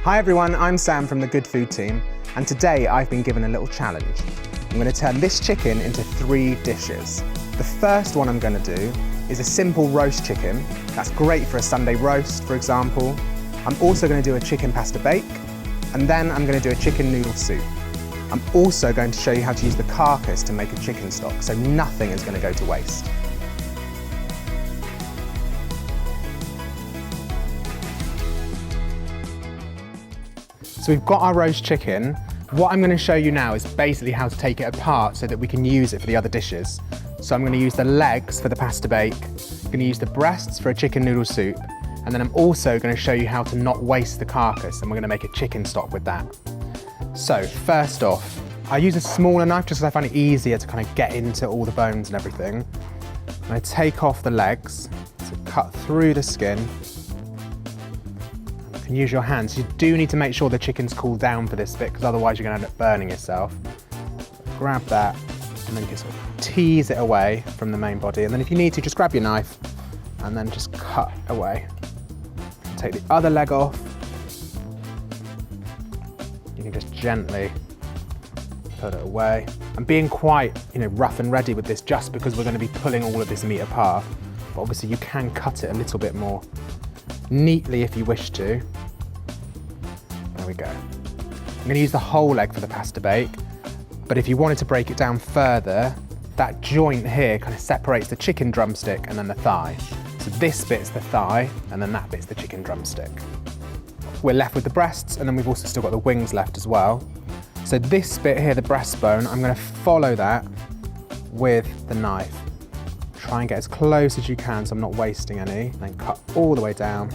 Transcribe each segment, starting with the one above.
Hi everyone, I'm Sam from the Good Food team, and today I've been given a little challenge. I'm going to turn this chicken into 3 dishes. The first one I'm going to do is a simple roast chicken. That's great for a Sunday roast, for example. I'm also going to do a chicken pasta bake, and then I'm going to do a chicken noodle soup. I'm also going to show you how to use the carcass to make a chicken stock, so nothing is going to go to waste. So we've got our roast chicken. What I'm going to show you now is basically how to take it apart so that we can use it for the other dishes. So I'm going to use the legs for the pasta bake, I'm going to use the breasts for a chicken noodle soup, and then I'm also going to show you how to not waste the carcass, and we're going to make a chicken stock with that. So first off, I use a smaller knife just because I find it easier to kind of get into all the bones and everything. And I take off the legs, so cut through the skin. And use your hands. You do need to make sure the chicken's cooled down for this bit, because otherwise you're going to end up burning yourself. Grab that and then just sort of tease it away from the main body, and then if you need to, just grab your knife and then just cut away. Take the other leg off. You can just gently put it away. I'm being quite, rough and ready with this just because we're going to be pulling all of this meat apart, but obviously you can cut it a little bit more neatly if you wish to. There we go. I'm going to use the whole leg for the pasta bake, but if you wanted to break it down further, that joint here kind of separates the chicken drumstick and then the thigh. So this bit's the thigh and then that bit's the chicken drumstick. We're left with the breasts, and then we've also still got the wings left as well. So this bit here, the breastbone, I'm going to follow that with the knife. Try and get as close as you can so I'm not wasting any, then cut all the way down,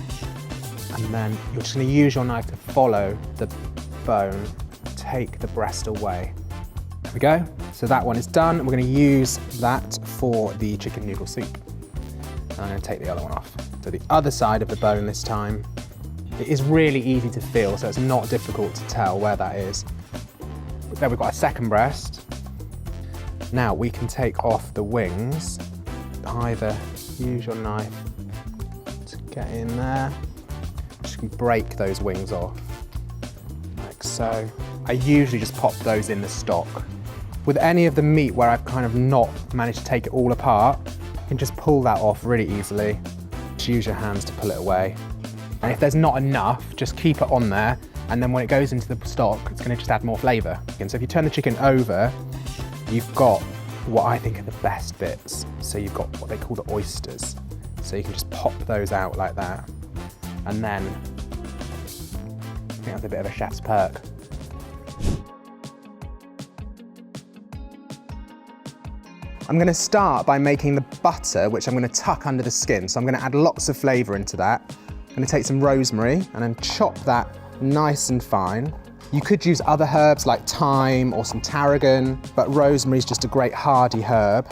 and then you're just going to use your knife to follow the bone, take the breast away. There we go. So that one is done, and we're going to use that for the chicken noodle soup. And I'm going to take the other one off. So the other side of the bone this time, it is really easy to feel, so it's not difficult to tell where that is. There we've got a second breast. Now we can take off the wings. Either use your knife to get in there, just break those wings off, like so. I usually just pop those in the stock. With any of the meat where I've kind of not managed to take it all apart, you can just pull that off really easily. Just use your hands to pull it away. And if there's not enough, just keep it on there, and then when it goes into the stock, it's going to just add more flavour. And so if you turn the chicken over, you've got what I think are the best bits. So you've got what they call the oysters. So you can just pop those out like that. And then, I think that's a bit of a chef's perk. I'm going to start by making the butter, which I'm going to tuck under the skin. So I'm going to add lots of flavour into that. I'm going to take some rosemary and then chop that nice and fine. You could use other herbs like thyme or some tarragon, but rosemary is just a great hardy herb.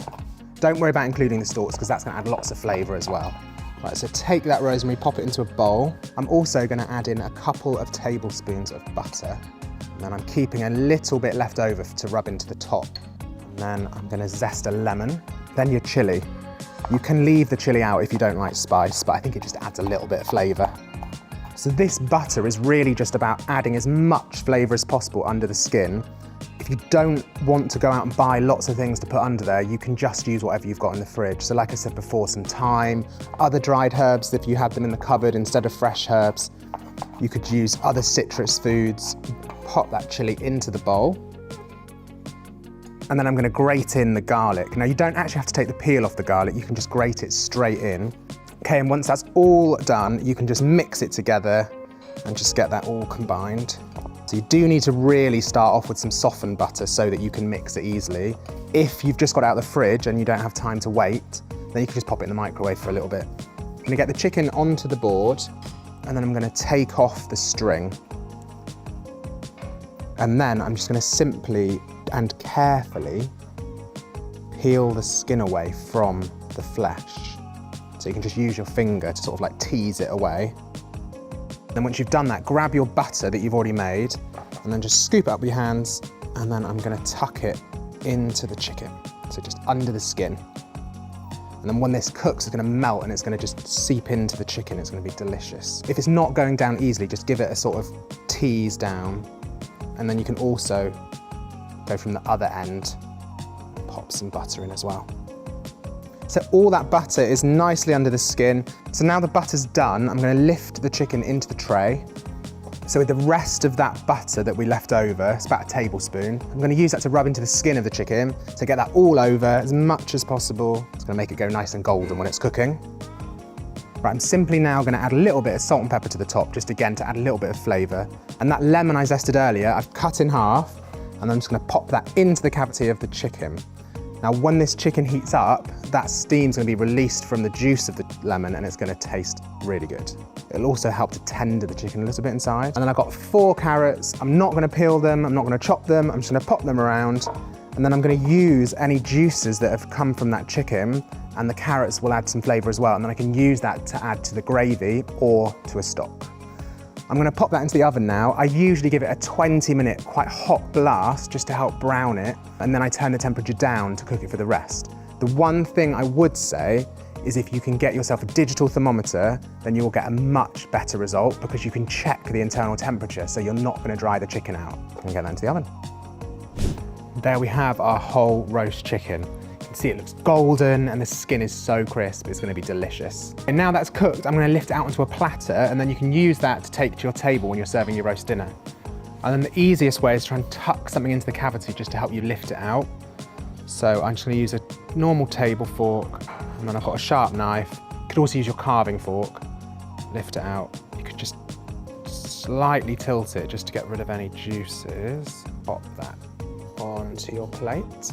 Don't worry about including the stalks because that's going to add lots of flavour as well. Right, so take that rosemary, pop it into a bowl. I'm also going to add in a couple of tablespoons of butter. And then I'm keeping a little bit left over to rub into the top. And then I'm going to zest a lemon. Then your chilli. You can leave the chilli out if you don't like spice, but I think it just adds a little bit of flavour. So this butter is really just about adding as much flavour as possible under the skin. If you don't want to go out and buy lots of things to put under there, you can just use whatever you've got in the fridge. So like I said before, some thyme, other dried herbs if you had them in the cupboard instead of fresh herbs. You could use other citrus foods. Pop that chilli into the bowl. And then I'm going to grate in the garlic. Now you don't actually have to take the peel off the garlic, you can just grate it straight in. Okay, and once that's all done, you can just mix it together and just get that all combined. So you do need to really start off with some softened butter so that you can mix it easily. If you've just got it out of the fridge and you don't have time to wait, then you can just pop it in the microwave for a little bit. I'm going to get the chicken onto the board, and then I'm going to take off the string. And then I'm just going to simply and carefully peel the skin away from the flesh. So you can just use your finger to sort of like tease it away. Then once you've done that, grab your butter that you've already made and then just scoop it up with your hands, and then I'm going to tuck it into the chicken. So just under the skin. And then when this cooks, it's going to melt and it's going to just seep into the chicken. It's going to be delicious. If it's not going down easily, just give it a sort of tease down, and then you can also go from the other end, pop some butter in as well. So all that butter is nicely under the skin. So now the butter's done, I'm going to lift the chicken into the tray. So with the rest of that butter that we left over, it's about a tablespoon, I'm going to use that to rub into the skin of the chicken, to get that all over as much as possible. It's going to make it go nice and golden when it's cooking. Right, I'm simply now going to add a little bit of salt and pepper to the top, just again to add a little bit of flavour. And that lemon I zested earlier, I've cut in half, and I'm just going to pop that into the cavity of the chicken. Now, when this chicken heats up, that steam's going to be released from the juice of the lemon, and it's going to taste really good. It'll also help to tender the chicken a little bit inside. And then I've got 4 carrots. I'm not going to peel them, I'm not going to chop them, I'm just going to pop them around. And then I'm going to use any juices that have come from that chicken, and the carrots will add some flavour as well. And then I can use that to add to the gravy or to a stock. I'm going to pop that into the oven now. I usually give it a 20-minute quite hot blast just to help brown it, and then I turn the temperature down to cook it for the rest. The one thing I would say is if you can get yourself a digital thermometer, then you will get a much better result because you can check the internal temperature, so you're not going to dry the chicken out. And get that into the oven. There we have our whole roast chicken. You can see it looks golden and the skin is so crisp, it's going to be delicious. And now that's cooked, I'm going to lift it out onto a platter, and then you can use that to take to your table when you're serving your roast dinner. And then the easiest way is to try and tuck something into the cavity just to help you lift it out. So I'm just going to use a normal table fork, and then I've got a sharp knife. You could also use your carving fork, lift it out. You could just slightly tilt it just to get rid of any juices. Pop that onto your plate.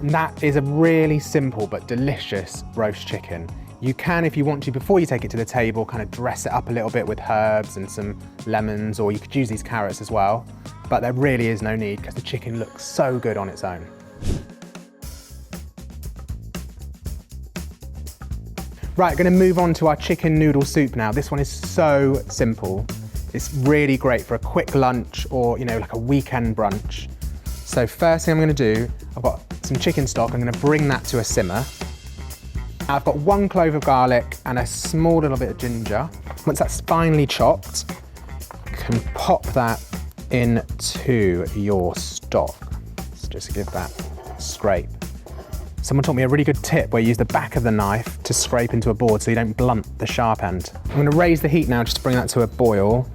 And that is a really simple but delicious roast chicken. You can, if you want to, before you take it to the table, kind of dress it up a little bit with herbs and some lemons, or you could use these carrots as well. But there really is no need because the chicken looks so good on its own. Right, going to move on to our chicken noodle soup now. This one is so simple. It's really great for a quick lunch or, like a weekend brunch. So first thing I'm going to do, I've got some chicken stock. I'm going to bring that to a simmer. I've got 1 clove of garlic and a small little bit of ginger. Once that's finely chopped, you can pop that into your stock. So just give that a scrape. Someone taught me a really good tip where you use the back of the knife to scrape into a board so you don't blunt the sharp end. I'm going to raise the heat now just to bring that to a boil.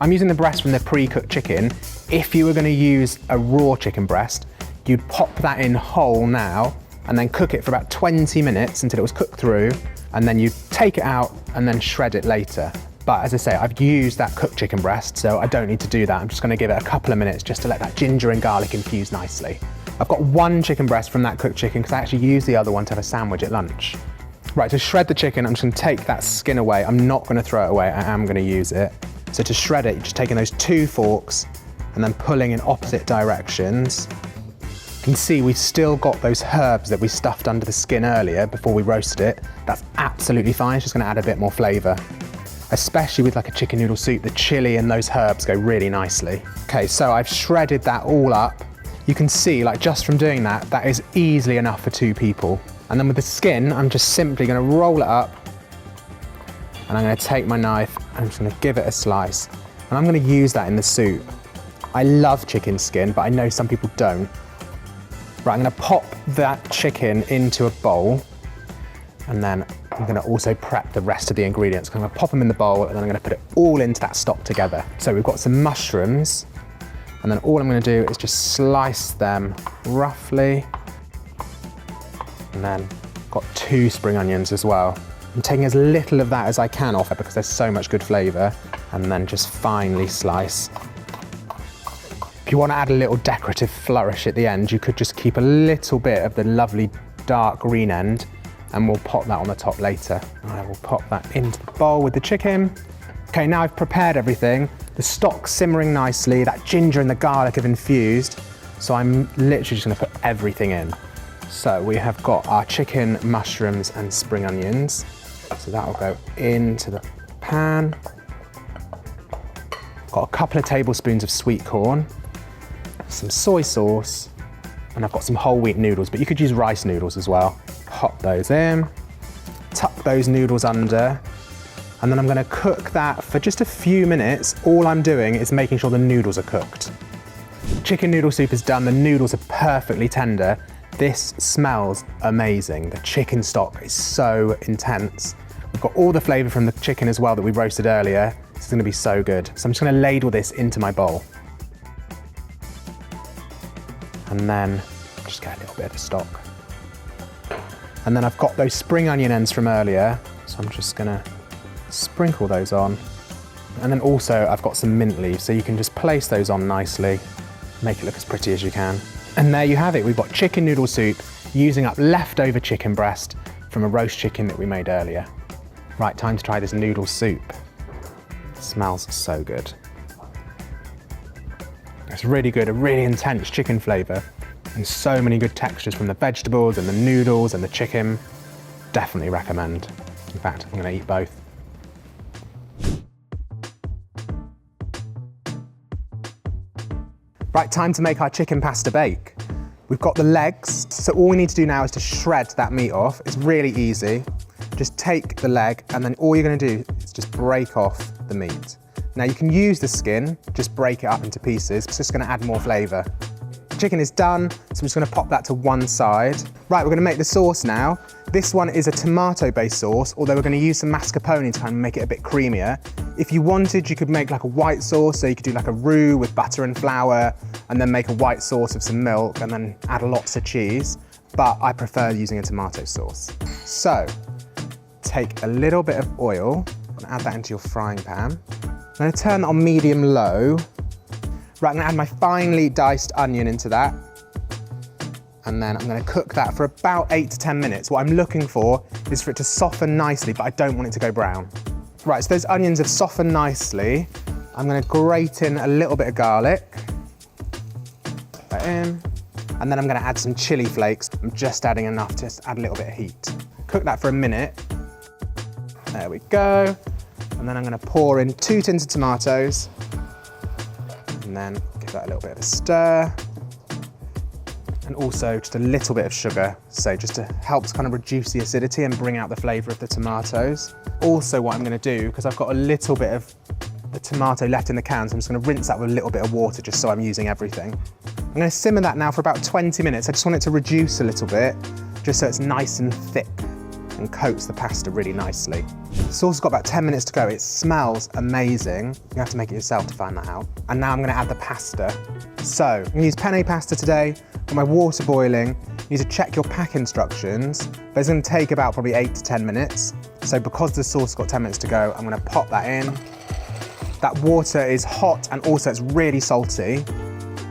I'm using the breast from the pre-cooked chicken. If you were going to use a raw chicken breast, you'd pop that in whole now and then cook it for about 20 minutes until it was cooked through, and then you take it out and then shred it later. But as I say, I've used that cooked chicken breast, so I don't need to do that. I'm just going to give it a couple of minutes just to let that ginger and garlic infuse nicely. I've got 1 chicken breast from that cooked chicken because I actually used the other one to have a sandwich at lunch. Right, to shred the chicken, I'm just going to take that skin away. I'm not going to throw it away, I am going to use it. So to shred it, you're just taking those 2 forks and then pulling in opposite directions. You can see we've still got those herbs that we stuffed under the skin earlier before we roasted it. That's absolutely fine, it's just going to add a bit more flavour. Especially with like a chicken noodle soup, the chilli and those herbs go really nicely. Okay, so I've shredded that all up. You can see, like just from doing that, that is easily enough for 2 people. And then with the skin, I'm just simply going to roll it up, and I'm going to take my knife and I'm just going to give it a slice. And I'm going to use that in the soup. I love chicken skin, but I know some people don't. Right, I'm going to pop that chicken into a bowl, and then I'm going to also prep the rest of the ingredients. I'm going to pop them in the bowl, and then I'm going to put it all into that stock together. So we've got some mushrooms, and then all I'm going to do is just slice them roughly. And then got 2 spring onions as well. I'm taking as little of that as I can off it because there's so much good flavour, and then just finely slice. If you want to add a little decorative flourish at the end, you could just keep a little bit of the lovely dark green end, and we'll pop that on the top later. I will pop that into the bowl with the chicken. Okay, now I've prepared everything. The stock's simmering nicely, that ginger and the garlic have infused, so I'm literally just going to put everything in. So we have got our chicken, mushrooms and spring onions. So that will go into the pan. Got a couple of tablespoons of sweet corn, some soy sauce, and I've got some whole wheat noodles, but you could use rice noodles as well. Pop those in, tuck those noodles under, and And then I'm gonna cook that for just a few minutes. All I'm doing is making sure the noodles are cooked. Chicken noodle soup is done, the noodles are perfectly tender. This smells amazing. The chicken stock is so intense. We've got all the flavour from the chicken as well that we roasted earlier. This is gonna be so good. So I'm just gonna ladle this into my bowl. And then just get a little bit of the stock. And then I've got those spring onion ends from earlier, so I'm just gonna sprinkle those on. And then also I've got some mint leaves, so you can just place those on nicely, make it look as pretty as you can. And there you have it, we've got chicken noodle soup using up leftover chicken breast from a roast chicken that we made earlier. Right, time to try this noodle soup. It smells so good. It's really good, a really intense chicken flavour and so many good textures from the vegetables and the noodles and the chicken. Definitely recommend. In fact, I'm going to eat both. Right, time to make our chicken pasta bake. We've got the legs, so all we need to do now is to shred that meat off. It's really easy. Just take the leg and then all you're going to do is just break off the meat. Now you can use the skin, just break it up into pieces. It's just going to add more flavour. Chicken is done, so I'm just going to pop that to one side. Right, we're going to make the sauce now. This one is a tomato-based sauce, although we're going to use some mascarpone to kind of make it a bit creamier. If you wanted, you could make like a white sauce, so you could do like a roux with butter and flour, and then make a white sauce with some milk, and then add lots of cheese. But I prefer using a tomato sauce. So, take a little bit of oil and add that into your frying pan. I'm going to turn that on medium-low. Right, I'm going to add my finely diced onion into that. And then I'm going to cook that for about 8 to 10 minutes. What I'm looking for is for it to soften nicely, but I don't want it to go brown. Right, so those onions have softened nicely. I'm going to grate in a little bit of garlic. Put that in. And then I'm going to add some chili flakes. I'm just adding enough to just add a little bit of heat. Cook that for a minute. There we go. And then I'm going to pour in 2 tins of tomatoes. And then give that a little bit of a stir. And also just a little bit of sugar, so just to help kind of reduce the acidity and bring out the flavour of the tomatoes. Also what I'm going to do, because I've got a little bit of the tomato left in the can, so I'm just going to rinse that with a little bit of water just so I'm using everything. I'm going to simmer that now for about 20 minutes. I just want it to reduce a little bit, just so it's nice and thick and coats the pasta really nicely. The sauce has got about 10 minutes to go. It smells amazing. You have to make it yourself to find that out. And now I'm going to add the pasta. So I'm going to use penne pasta today. Got my water boiling. You need to check your pack instructions, but it's going to take about probably 8 to 10 minutes. So because the sauce has got 10 minutes to go, I'm going to pop that in. That water is hot and also it's really salty.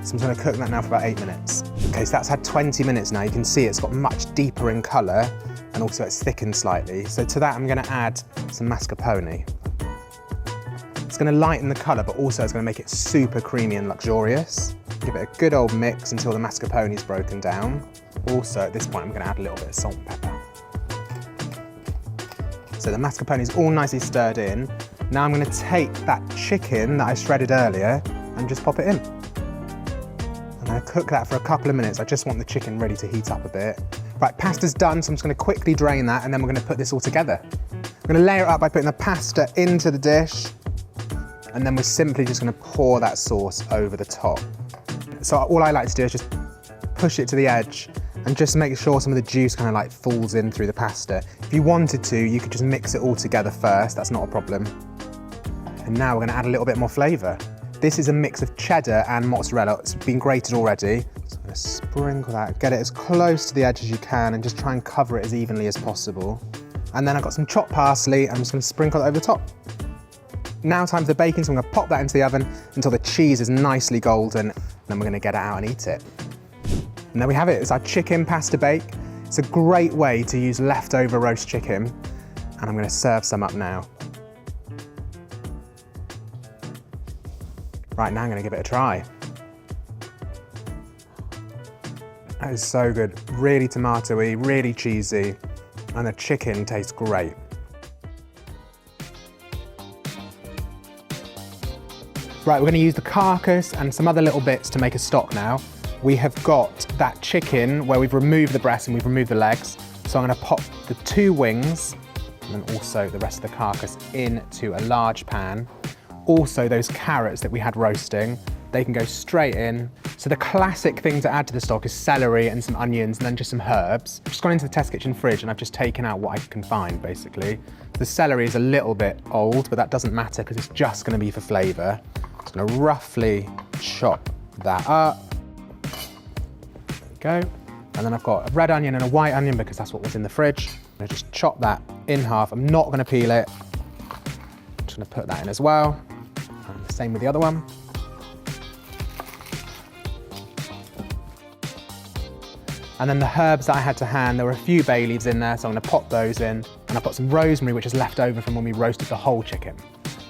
So I'm going to cook that now for about 8 minutes. Okay, so that's had 20 minutes now. You can see it's got much deeper in colour and also it's thickened slightly. So to that I'm going to add some mascarpone. It's going to lighten the colour, but also it's going to make it super creamy and luxurious. Give it a good old mix until the mascarpone is broken down. Also at this point I'm going to add a little bit of salt and pepper. So the mascarpone is all nicely stirred in. Now I'm going to take that chicken that I shredded earlier and just pop it in. I'm going to cook that for a couple of minutes. I just want the chicken ready to heat up a bit. Right, pasta's done, so I'm just going to quickly drain that and then we're going to put this all together. I'm going to layer it up by putting the pasta into the dish and then we're simply just going to pour that sauce over the top. So all I like to do is just push it to the edge and just make sure some of the juice kind of like falls in through the pasta. If you wanted to, you could just mix it all together first, that's not a problem. And now we're going to add a little bit more flavour. This is a mix of cheddar and mozzarella. It's been grated already. So I'm going to sprinkle that, get it as close to the edge as you can and just try and cover it as evenly as possible. And then I've got some chopped parsley. I'm just going to sprinkle it over the top. Now time for the bacon, so I'm going to pop that into the oven until the cheese is nicely golden. Then we're going to get it out and eat it. And there we have it. It's our chicken pasta bake. It's a great way to use leftover roast chicken. And I'm going to serve some up now. Right, now I'm going to give it a try. That is so good. Really tomatoey, really cheesy, and the chicken tastes great. Right, we're going to use the carcass and some other little bits to make a stock now. We have got that chicken where we've removed the breast and we've removed the legs. So I'm going to pop the 2 wings and then also the rest of the carcass into a large pan. Also those carrots that we had roasting, they can go straight in. So the classic thing to add to the stock is celery and some onions and then just some herbs. I've just gone into the test kitchen fridge and I've just taken out what I can find basically. The celery is a little bit old, but that doesn't matter because it's just going to be for flavour. Just going to roughly chop that up. There we go. And then I've got a red onion and a white onion because that's what was in the fridge. I'm going to just chop that in half. I'm not going to peel it. I'm just going to put that in as well. And the same with the other one. And then the herbs that I had to hand, there were a few bay leaves in there, so I'm going to pop those in. And I've got some rosemary, which is left over from when we roasted the whole chicken.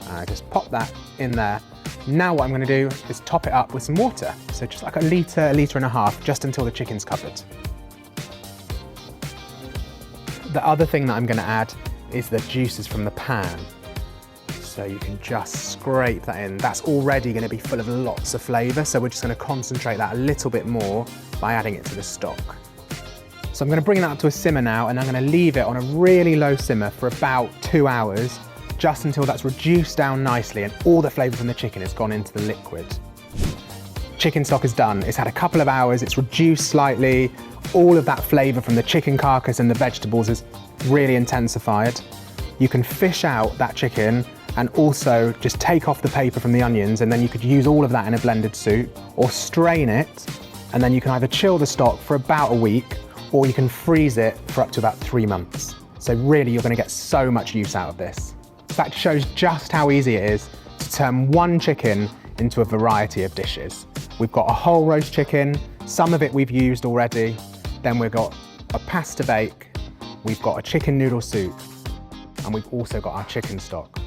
And I just pop that in there. Now what I'm going to do is top it up with some water. So just like a litre and a half, just until the chicken's covered. The other thing that I'm going to add is the juices from the pan. So you can just scrape that in. That's already going to be full of lots of flavour, so we're just going to concentrate that a little bit more by adding it to the stock. So I'm going to bring that up to a simmer now, and I'm going to leave it on a really low simmer for about 2 hours, just until that's reduced down nicely and all the flavour from the chicken has gone into the liquid. Chicken stock is done. It's had a couple of hours, it's reduced slightly, all of that flavour from the chicken carcass and the vegetables is really intensified. You can fish out that chicken and also just take off the paper from the onions, and then you could use all of that in a blended soup, or strain it, and then you can either chill the stock for about a week, or you can freeze it for up to about 3 months. So really you're going to get so much use out of this. In fact, it shows just how easy it is to turn one chicken into a variety of dishes. We've got a whole roast chicken, some of it we've used already, then we've got a pasta bake, we've got a chicken noodle soup, and we've also got our chicken stock.